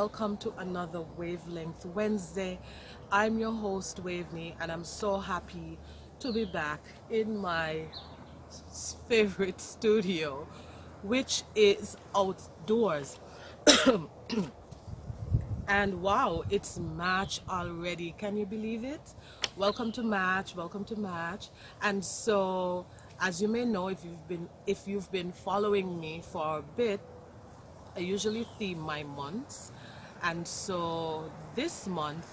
welcome to another Wavelength Wednesday. I'm your host Waveney, and I'm so happy to be back in my favorite studio, which is outdoors. And wow, it's March already. Can you believe it? Welcome to March, welcome to March. And so, as you may know, if you've been following me for a bit, I usually theme my months. And so this month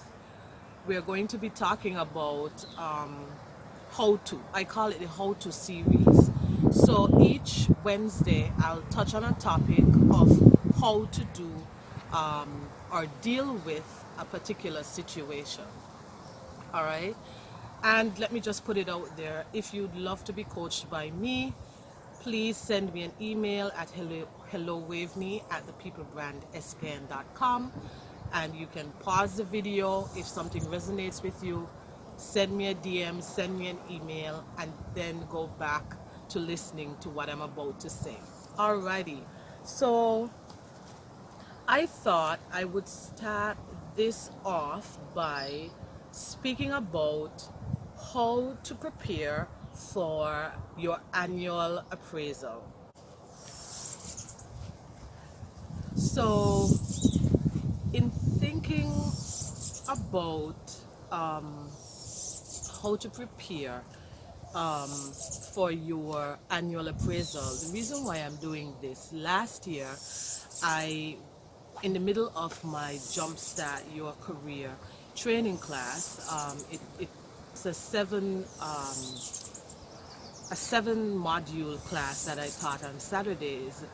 we're going to be talking about how to. I call it the how to series. So each Wednesday I'll touch on a topic of how to do or deal with a particular situation. All right. And let me just put it out there. If you'd love to be coached by me, please send me an email at hellowaveme at thepeoplebrandspn.com, and you can pause the video if something resonates with you. Send me a DM, send me an email, and then go back to listening to what I'm about to say. Alrighty, so I thought I would start this off by speaking about how to prepare for your annual appraisal. So, in thinking about how to prepare for your annual appraisal, the reason why I'm doing this, last year, in the middle of my Jumpstart Your Career training class, it's a seven module class that I taught on Saturdays.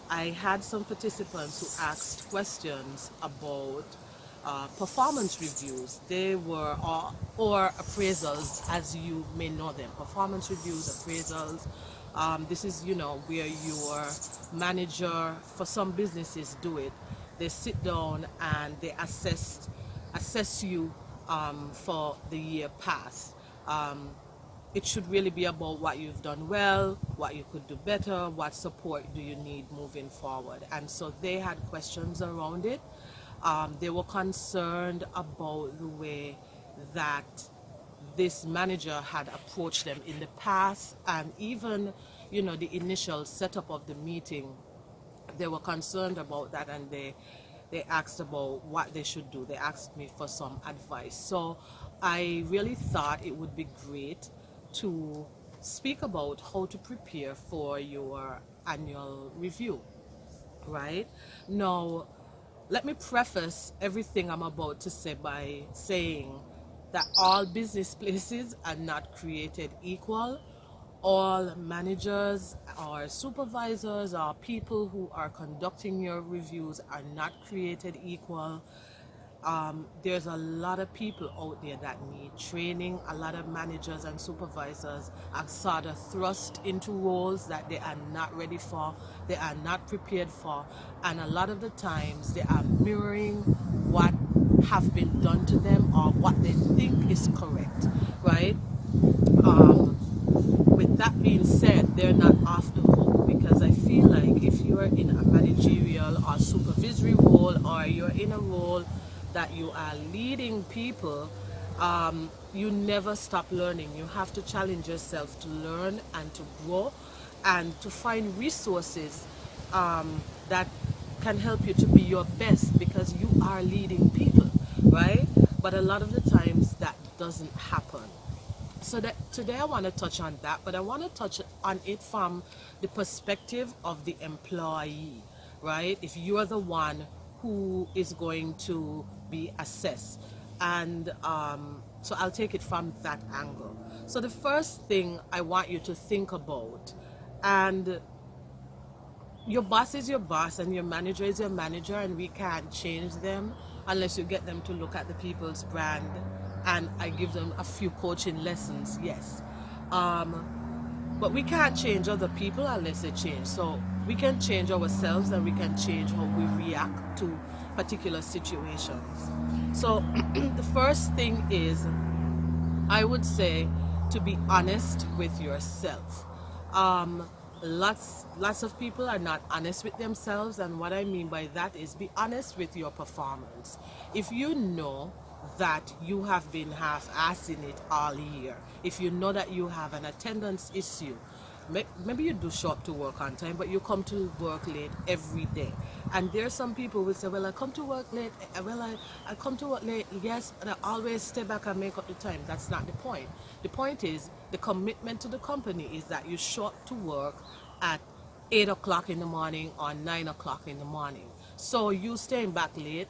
I had some participants who asked questions about performance reviews. They were or appraisals, as you may know them. Performance reviews, appraisals. This is, where your manager, for some businesses do it. They sit down and they assess you for the year past. It should really be about what you've done well, what you could do better, what support do you need moving forward. And so they had questions around it. They were concerned about the way that this manager had approached them in the past, and even, the initial setup of the meeting. They were concerned about that, and they asked about what they should do. They asked me for some advice. So I really thought it would be great to speak about how to prepare for your annual review, right? Now, let me preface everything I'm about to say by saying that all business places are not created equal. All managers or supervisors or people who are conducting your reviews are not created equal. There's a lot of people out there that need training. A lot of managers and supervisors are sort of thrust into roles that they are not ready for, they are not prepared for, and a lot of the times they are mirroring what have been done to them or what they think is correct, right? With that being said, they're not off the hook, because I feel like if you are in a managerial or supervisory role, or you're in a role that you are leading people, you never stop learning. You have to challenge yourself to learn and to grow and to find resources that can help you to be your best, because you are leading people, right? But a lot of the times that doesn't happen. So that today I want to touch on that, but I want to touch on it from the perspective of the employee, right? If you are the one who is going to be assessed, and so I'll take it from that angle. So the first thing I want you to think about, and your boss is your boss and your manager is your manager, and we can't change them unless you get them to look at the people's brand, and I give them a few coaching lessons, yes. But we can't change other people unless they change. So we can change ourselves, and we can change how we react to particular situations. So the first thing is, I would say, to be honest with yourself. Lots of people are not honest with themselves, and what I mean by that is be honest with your performance. If you know that you have been half-assing it all year, if you know that you have an attendance issue, maybe you do show up to work on time, but you come to work late every day. And there's some people who say, well, I come to work late, I come to work late, yes, and I always stay back and make up the time. That's not the point. The point is the commitment to the company is that you show up to work at 8 o'clock in the morning or 9 o'clock in the morning. So you staying back late,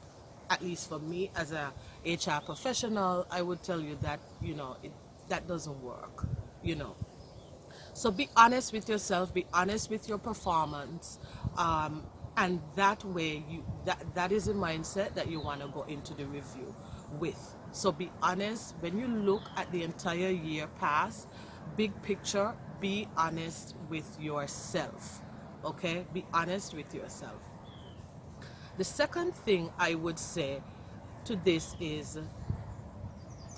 at least for me as a HR professional, I would tell you that, that doesn't work, you know. So be honest with yourself, be honest with your performance, and that way that is a mindset that you want to go into the review with. So be honest when you look at the entire year past, big picture. Be honest with yourself. Okay, be honest with yourself. The second thing I would say to this is,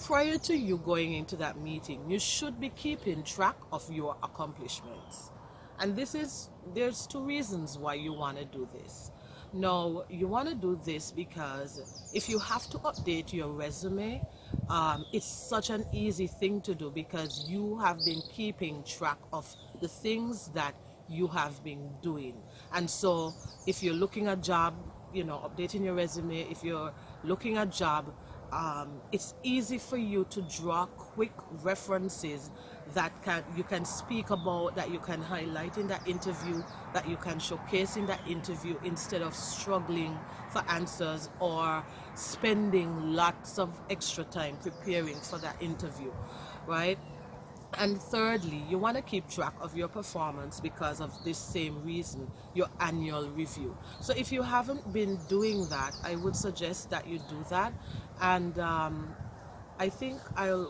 prior to you going into that meeting, you should be keeping track of your accomplishments. And there's two reasons why you want to do this. Now, you want to do this because if you have to update your resume, it's such an easy thing to do because you have been keeping track of the things that you have been doing. And so if you're looking at job, updating your resume, if you're looking at job, it's easy for you to draw quick references that you can speak about, that you can highlight in that interview, that you can showcase in that interview, instead of struggling for answers or spending lots of extra time preparing for that interview, right? And thirdly, you want to keep track of your performance because of this same reason, your annual review. So if you haven't been doing that, I would suggest that you do that. And I think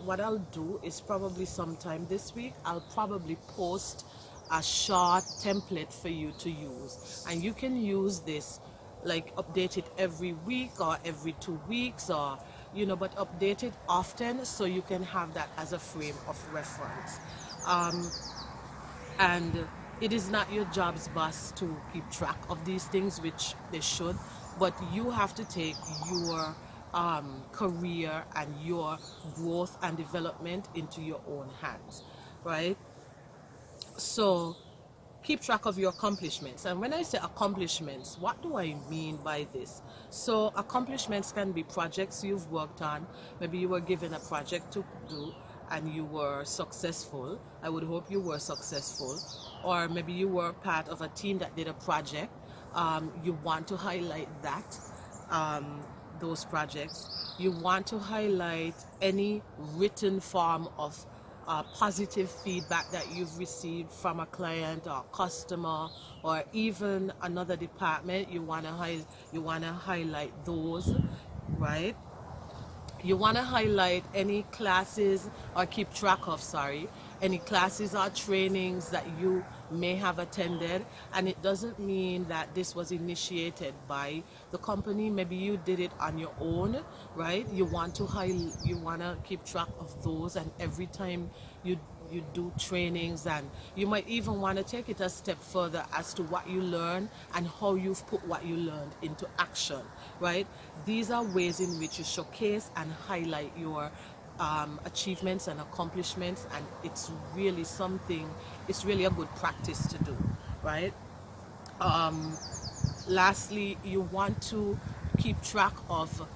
what I'll do is probably sometime this week, I'll probably post a short template for you to use. And you can use this, like update it every week or every 2 weeks, or but update it often so you can have that as a frame of reference. And it is not your job's boss to keep track of these things, which they should, but you have to take your career and your growth and development into your own hands, right? So keep track of your accomplishments. And when I say accomplishments, what do I mean by this? So accomplishments can be projects you've worked on. Maybe you were given a project to do and you were successful. I would hope you were successful. Or maybe you were part of a team that did a project. You want to highlight that, those projects. You want to highlight any written form of positive feedback that you've received from a client or customer or even another department. You want to highlight those, right? You want to highlight any classes or keep track of, any classes or trainings that you may have attended. And it doesn't mean that this was initiated by the company. Maybe you did it on your own, right? You want to keep track of those, and every time you do trainings, and you might even want to take it a step further as to what you learn and how you've put what you learned into action, right? These are ways in which you showcase and highlight your achievements and accomplishments, and it's really a good practice to do, right? Lastly, you want to keep track of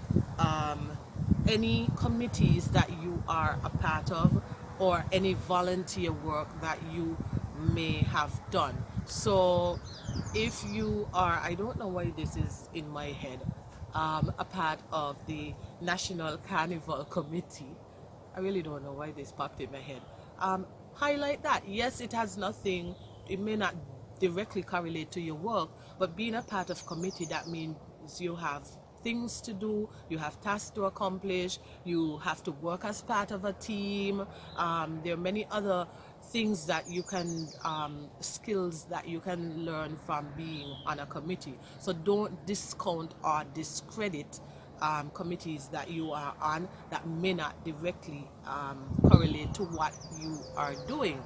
any committees that you are a part of, or any volunteer work that you may have done. So if you are, I don't know why this is in my head, a part of the National Carnival Committee. I really don't know why this popped in my head. Highlight that. Yes, it may not directly correlate to your work, but being a part of committee, that means you have things to do, you have tasks to accomplish, you have to work as part of a team. There are many other things that you can, skills that you can learn from being on a committee. So don't discount or discredit committees that you are on that may not directly correlate to what you are doing.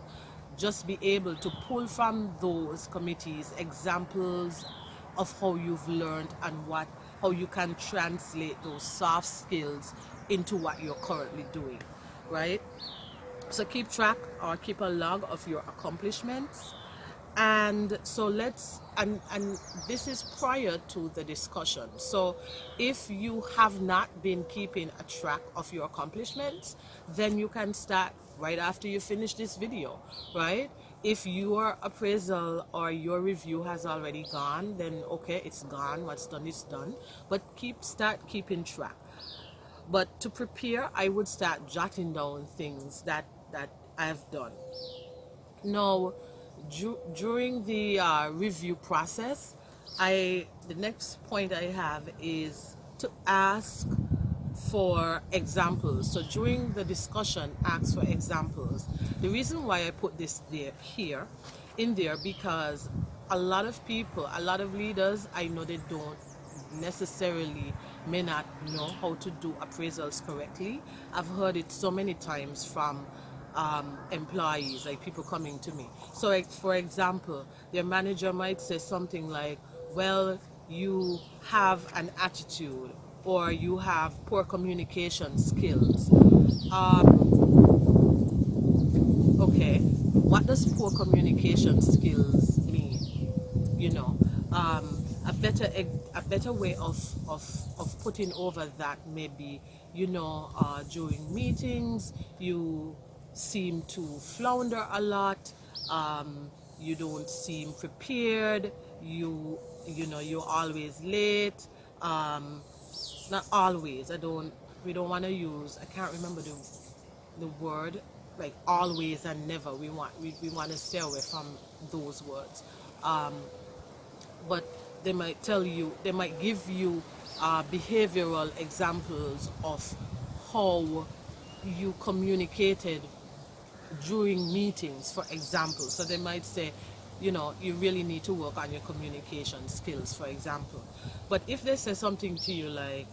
just be able to pull from those committees examples of how you've learned and how you can translate those soft skills into what you're currently doing, right? So keep track or keep a log of your accomplishments. And so and this is prior to the discussion. So if you have not been keeping a track of your accomplishments, then you can start right after you finish this video, right? If your appraisal or your review has already gone, then okay, it's gone, what's done is done, but start keeping track. But to prepare, I would start jotting down things that I've done. Now, during the review process, the next point I have is to ask for examples. So during the discussion, ask for examples. The reason why I put this in there, because a lot of people, a lot of leaders, I know they don't necessarily may not know how to do appraisals correctly. I've heard it so many times from employees, like people coming to me. So like, for example, their manager might say something like, well, you have an attitude, or you have poor communication skills. Okay, what does poor communication skills mean? You know, a better way of putting over that maybe, during meetings you seem to flounder a lot, you don't seem prepared, you're always late, not always, we don't want to use, I can't remember the word, like always and never. We want to stay away from those words. But they might give you behavioral examples of how you communicated during meetings, for example. So they might say, you really need to work on your communication skills, for example. But if they say something to you like,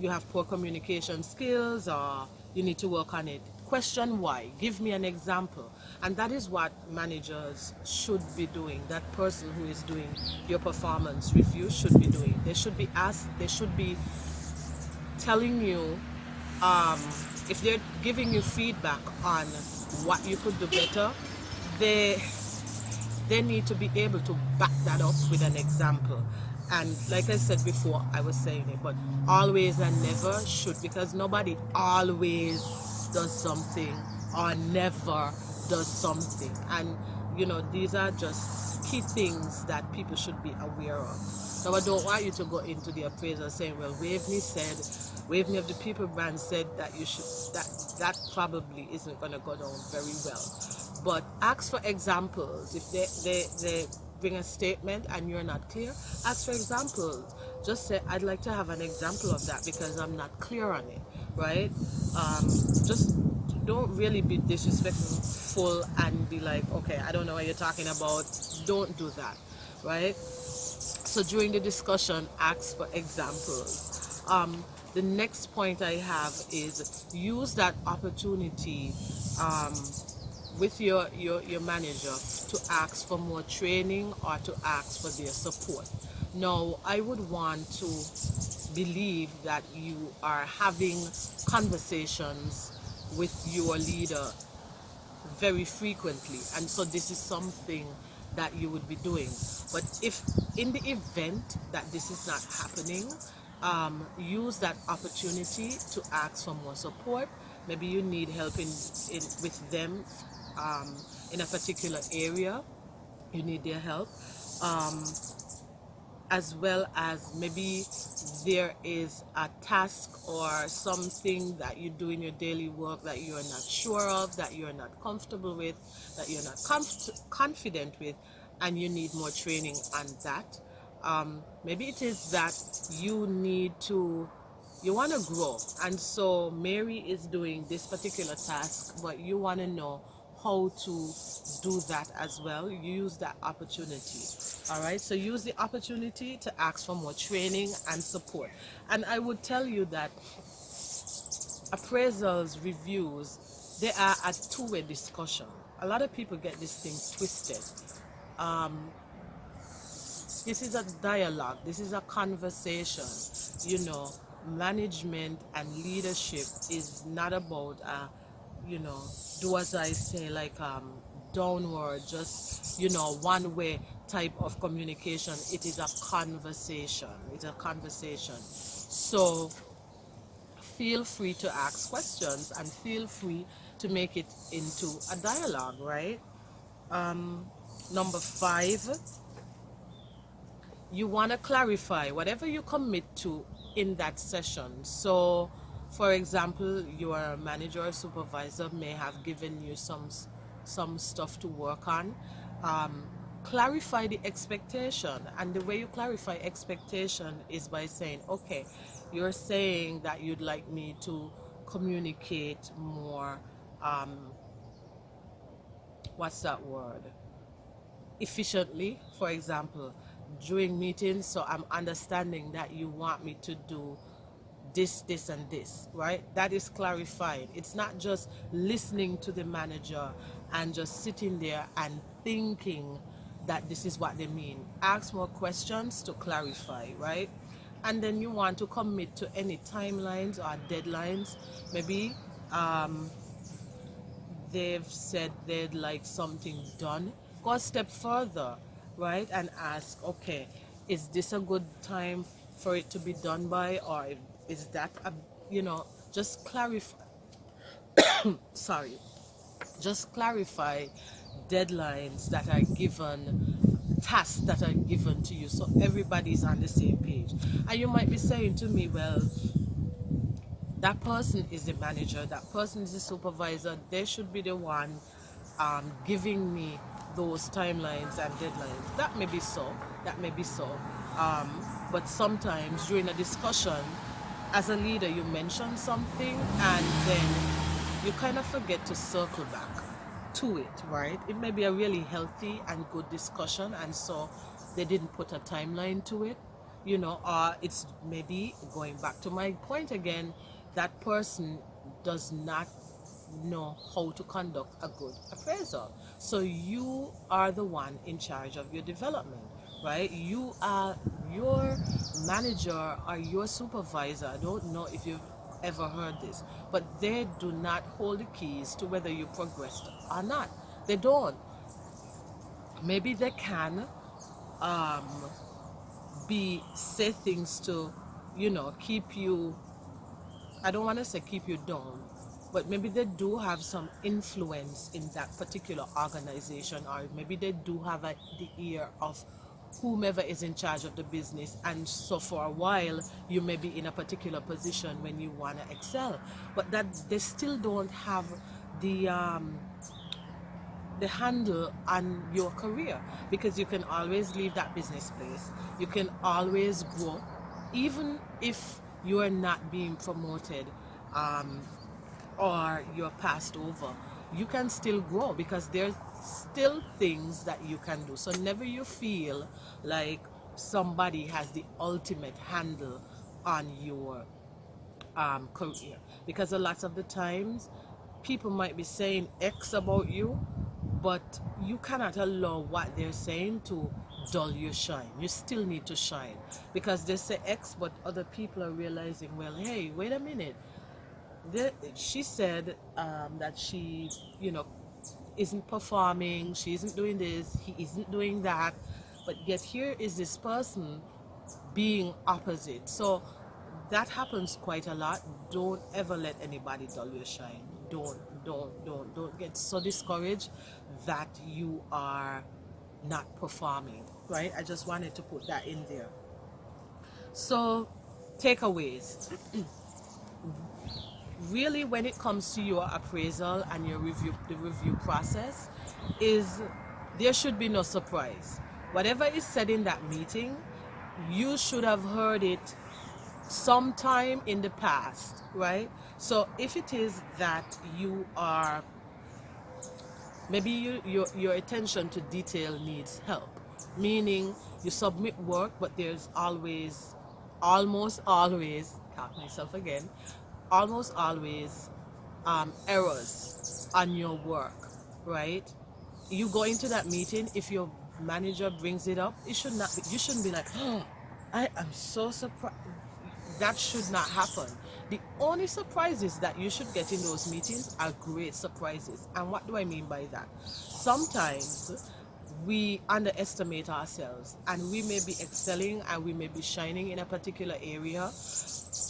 you have poor communication skills, or you need to work on it, question why, give me an example. And that is what managers should be doing. That person who is doing your performance review should be doing. They should be telling you, if they're giving you feedback on what you could do better, they need to be able to back that up with an example. And like I said before, I was saying it, but always and never should, because nobody always does something or never does something. And these are just key things that people should be aware of. So I don't want you to go into the appraisal saying, well, Waveney of the People brand said that you should, that probably isn't going to go down very well. But ask for examples. If they bring a statement and you're not clear, ask for examples. Just say, I'd like to have an example of that because I'm not clear on it, right? Just don't really be disrespectful and be like, okay, I don't know what you're talking about. Don't do that, right? So during the discussion, ask for examples. The next point I have is use that opportunity with your manager to ask for more training or to ask for their support. Now, I would want to believe that you are having conversations with your leader very frequently, and so this is something that you would be doing. But if in the event that this is not happening, use that opportunity to ask for more support. Maybe you need help with them in a particular area, you need their help, as well as maybe there is a task or something that you do in your daily work that you're not sure of, that you're not comfortable with, that you're not confident with, and you need more training on that. Maybe it is that you want to grow, and so Mary is doing this particular task, but you want to know how to do that as well. Use that opportunity. All right, so use the opportunity to ask for more training and support. And I would tell you that appraisals, reviews, they are a two-way discussion. A lot of people get this thing twisted. Um, this is a dialogue. This is a conversation. You know, management and leadership is not about you know, do as I say, like downward, just one way type of communication. It is a conversation. It's a conversation. So feel free to ask questions and feel free to make it into a dialogue, right? Number 5, you want to clarify whatever you commit to in that session. So, for example, your manager or supervisor may have given you some stuff to work on. Um, Clarify the expectation, and the way you clarify expectation is by saying, okay, you're saying that you'd like me to communicate more. Um, what's that word? Efficiently, for example, during meetings. So I'm understanding that you want me to do this, and this, right? That is clarifying. It's not just listening to the manager and just sitting there and thinking that this is what they mean. Ask more questions to clarify, right? And then you want to commit to any timelines or deadlines. Maybe they've said they'd like something done, go a step further, right? And ask, okay, is this a good time for it to be done by, or is that just clarify, sorry, just clarify deadlines that are given, tasks that are given to you, so everybody's on the same page. And you might be saying to me, well, that person is the manager, that person is the supervisor, they should be the one giving me those timelines and deadlines. That may be so, that may be so. But sometimes during a discussion, as a leader, you mention something and then you kind of forget to circle back to it, right? It may be a really healthy and good discussion, and so they didn't put a timeline to it, or it's maybe going back to my point again, that person does not know how to conduct a good appraisal. So you are the one in charge of your development, right? You are your manager or your supervisor. I don't know if you've ever heard this, but they do not hold the keys to whether you progressed or not. They don't. Maybe they can say things to keep you, I don't want to say keep you down, but maybe they do have some influence in that particular organization, or maybe they do have the ear of whomever is in charge of the business, and so for a while you may be in a particular position when you want to excel, but that they still don't have the handle on your career, because you can always leave that business place, you can always grow, even if you are not being promoted or you're passed over, you can still grow because there's still things that you can do. So never you feel like somebody has the ultimate handle on your career, because a lot of the times people might be saying X about you, but you cannot allow what they're saying to dull your shine. You still need to shine, because they say X, but other people are realizing, well, hey, wait a minute. She said that she, isn't performing, she isn't doing this, he isn't doing that, but yet here is this person being opposite. So that happens quite a lot. Don't ever let anybody dull your shine. Don't get so discouraged that you are not performing, right? I just wanted to put that in there. So, takeaways. Really, when it comes to your appraisal and your the review process, is there should be no surprise. Whatever is said in that meeting, you should have heard it sometime in the past, right? So if it is that you are, maybe your attention to detail needs help, meaning you submit work, but there's almost always, count myself again, almost always errors on your work, right? You go into that meeting, if your manager brings it up, it should not be, you shouldn't be like, oh, I am so surprised. That should not happen. The only surprises that you should get in those meetings are great surprises. And what do I mean by that? Sometimes we underestimate ourselves, and we may be excelling and we may be shining in a particular area,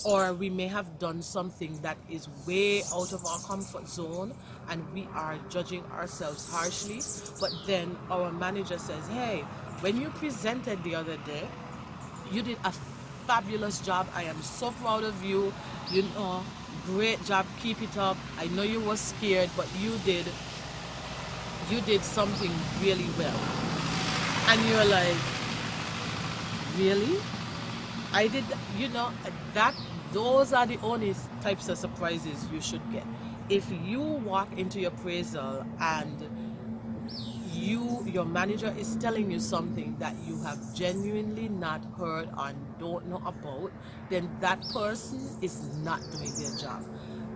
or we may have done something that is way out of our comfort zone, and we are judging ourselves harshly. But then our manager says, hey, when you presented the other day, you did a fabulous job. I am so proud of you. You know, great job. Keep it up. I know you were scared, but you did something really well. And you're like, really? I did, that those are the only types of surprises you should get. If you walk into your appraisal and your manager is telling you something that you have genuinely not heard and don't know about, then that person is not doing their job.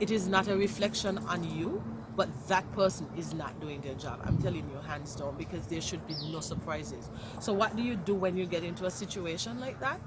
It is not a reflection on you, but that person is not doing their job. I'm telling you, hands down, because there should be no surprises. So what do you do when you get into a situation like that?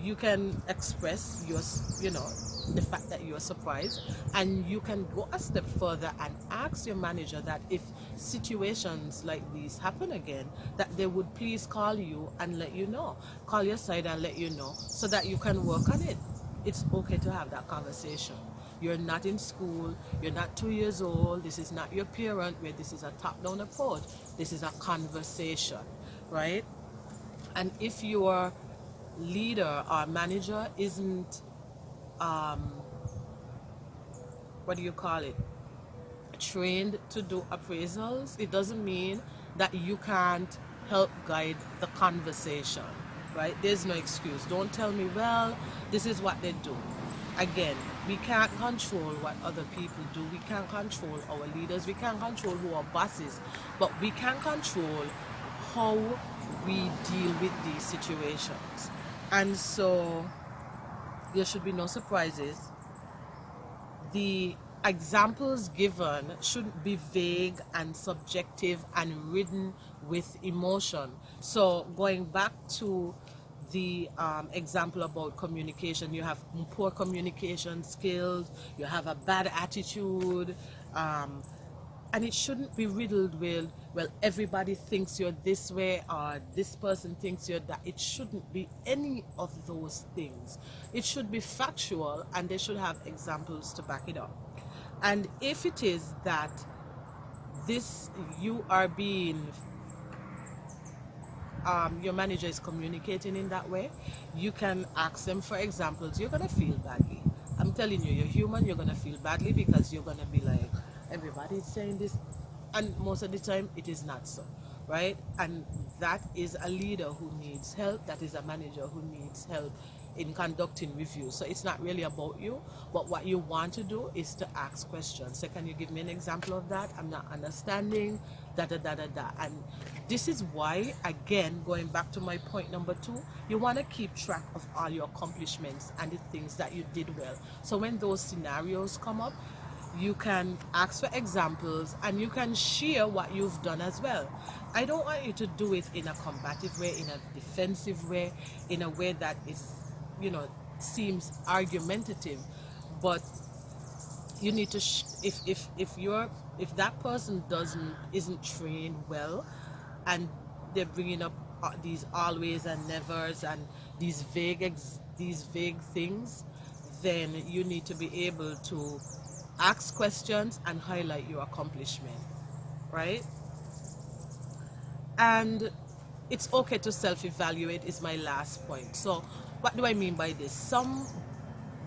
You can express the fact that you are surprised, and you can go a step further and ask your manager that if situations like these happen again, that they would please call you and let you know, call your side and let you know, so that you can work on it. It's okay to have that conversation. You're not in school, you're not 2 years old, this is not your parent where this is a top-down approach. This is a conversation, right? And if your leader or manager isn't, what do you call it, trained to do appraisals, it doesn't mean that you can't help guide the conversation, right? There's no excuse. Don't tell me, well, this is what they do. Again, we can't control what other people do. We can't control our leaders. We can't control who our bosses, but we can control how we deal with these situations. And so there should be no surprises. The examples given shouldn't be vague and subjective and ridden with emotion. So going back to the example about communication, you have poor communication skills, you have a bad attitude, and it shouldn't be riddled with, well, everybody thinks you're this way or this person thinks you're that. It shouldn't be any of those things. It should be factual, and they should have examples to back it up. And if it is that you are being, your manager is communicating in that way, you can ask them for examples. You're going to feel badly. I'm telling you, you're human, you're going to feel badly, because you're going to be like, everybody's saying this. And most of the time, it is not so, right? And that is a leader who needs help. That is a manager who needs help in conducting reviews. So it's not really about you, but what you want to do is to ask questions. So can you give me an example of that? I'm not understanding, da da da da da. And this is why, again, going back to my point number 2, you want to keep track of all your accomplishments and the things that you did well. So when those scenarios come up, you can ask for examples and you can share what you've done as well. I don't want you to do it in a combative way, in a defensive way, in a way that is, seems argumentative. But you need to if that person isn't trained well, and they're bringing up these always and nevers and these vague things, then you need to be able to ask questions and highlight your accomplishment, right? And it's okay to self-evaluate is my last point. So what do I mean by this? Some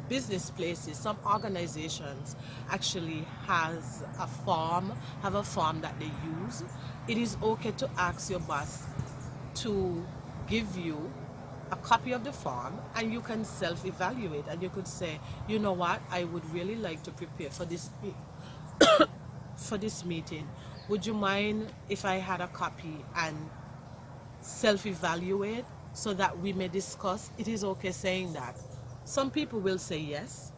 business places, some organizations actually have a form that they use. It is okay to ask your boss to give you a copy of the form, and you can self-evaluate, and you could say, you know what, I would really like to prepare for this meeting. Would you mind if I had a copy and self-evaluate so that we may discuss? It is okay saying that. Some people will say yes.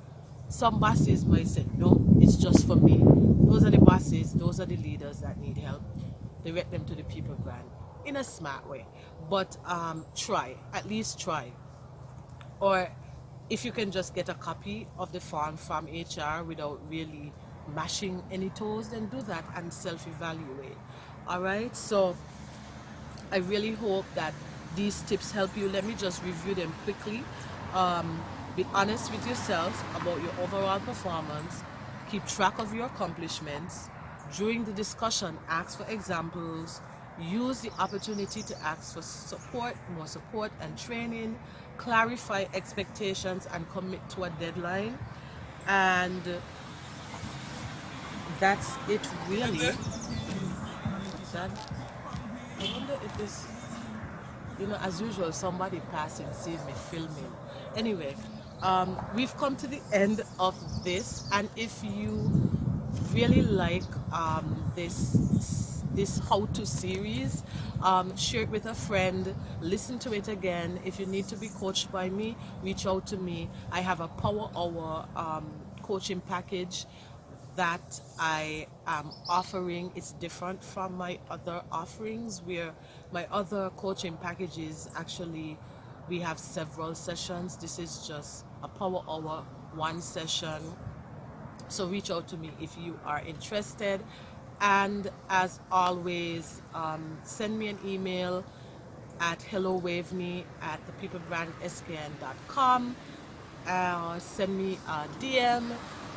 Some bosses might say no, it's just for me. Those are the bosses, those are the leaders that need help. Direct them to the people grant in a smart way. But try, at least try. Or if you can just get a copy of the form from HR without really mashing any toes, then do that and self-evaluate. All right, so I really hope that these tips help you. Let me just review them quickly. Be honest with yourself about your overall performance. Keep track of your accomplishments. During the discussion, ask for examples. Use the opportunity to ask for support, more support and training. Clarify expectations and commit to a deadline. And that's it really. That, I wonder if this, as usual, somebody passing sees me filming. Anyway, we've come to the end of this, and if you really like this how-to series, share it with a friend, listen to it again. If you need to be coached by me, reach out to me. I have a Power Hour coaching package that I am offering. It's different from my other offerings, where my other coaching packages actually we have several sessions. This is just a Power Hour, one session. So reach out to me if you are interested. And as always, send me an email at hellowaveney@thepeoplebrandskn.com. Send me a DM,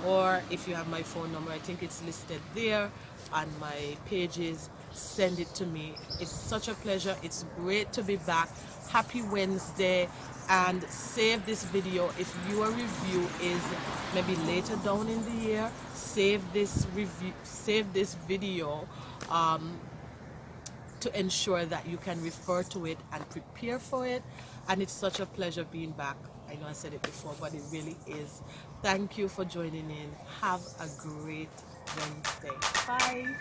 or if you have my phone number, I think it's listed there on my pages, send it to me. It's such a pleasure. It's great to be back. Happy Wednesday, and save this video. If your review is maybe later down in the year, save this video to ensure that you can refer to it and prepare for it. And it's such a pleasure being back. I know I said it before, but it really is. Thank you for joining in. Have a great Wednesday. Bye.